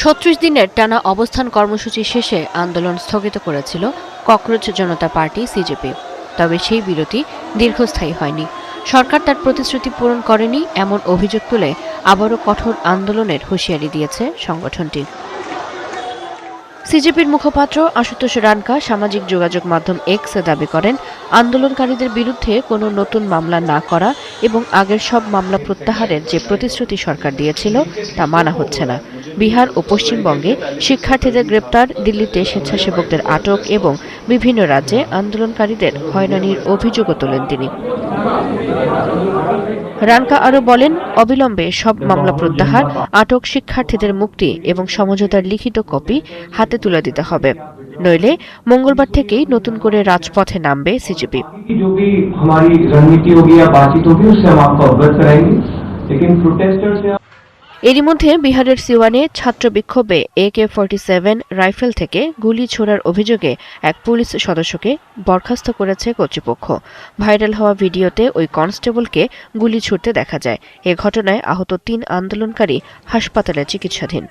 ৩৬ দিনের টানা অবস্থান কর্মসূচি শেষে আন্দোলন স্থগিত করেছিল ককরোচ জনতা পার্টি সিজেপি। তবে সেই বিরতি দীর্ঘস্থায়ী হয়নি। সরকার তার প্রতিশ্রুতি পূরণ করেনি এমন অভিযোগ তুলে আবারও কঠোর আন্দোলনের হুঁশিয়ারি দিয়েছে সংগঠনটি। সিজেপির মুখপাত্র আশুতোষ রানকা সামাজিক যোগাযোগ মাধ্যম এক্সে দাবি করেন, আন্দোলনকারীদের বিরুদ্ধে কোনো নতুন মামলা না করা এবং আগের সব মামলা প্রত্যাহারের যে প্রতিশ্রুতি সরকার দিয়েছিল তা মানা হচ্ছে না। বিহার ও পশ্চিমবঙ্গে শিক্ষার্থীদের গ্রেপ্তার, দিল্লিতে স্বেচ্ছাসেবকদের আটক এবং বিভিন্ন রাজ্যে আন্দোলনকারীদের হয়রানির অভিযোগও তোলেন তিনি। রানকা আরও বলেন, অবিলম্বে সব মামলা প্রত্যাহার, আটক শিক্ষার্থীদের মুক্তি এবং সমঝোতার লিখিত কপি হাতে তুলে দিতে হবে, নইলে মঙ্গলবার থেকেই নতুন করে রাজপথে নামবে সিজেপি। এরই মধ্যে বিহারের সিওয়ানে ছাত্র বিক্ষোভে AK-47 রাইফেল থেকে গুলি ছোড়ার অভিযোগে এক পুলিশ সদস্যকে বরখাস্ত করেছে কর্তৃপক্ষ। ভাইরাল হওয়া ভিডিওতে ওই কনস্টেবলকে গুলি ছুড়তে দেখা যায়। এ ঘটনায় আহত ৩ আন্দোলনকারী হাসপাতালে চিকিৎসাধীন।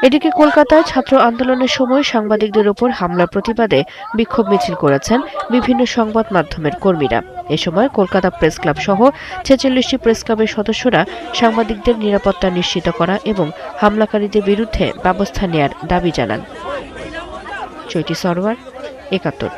এদিকে কলকাতায় ছাত্র আন্দোলনের সময় সাংবাদিকদের ওপর হামলার প্রতিবাদে বিক্ষোভ মিছিল করেছেন বিভিন্ন সংবাদ মাধ্যমের কর্মীরা। এ সময় কলকাতা প্রেস ক্লাব সহ ৪৬টি প্রেস ক্লাবের সদস্যরা সাংবাদিকদের নিরাপত্তা নিশ্চিত করা এবং হামলাকারীদের বিরুদ্ধে ব্যবস্থা নেয়ার দাবি জানান। চৈতি সরোয়ার, ৭১।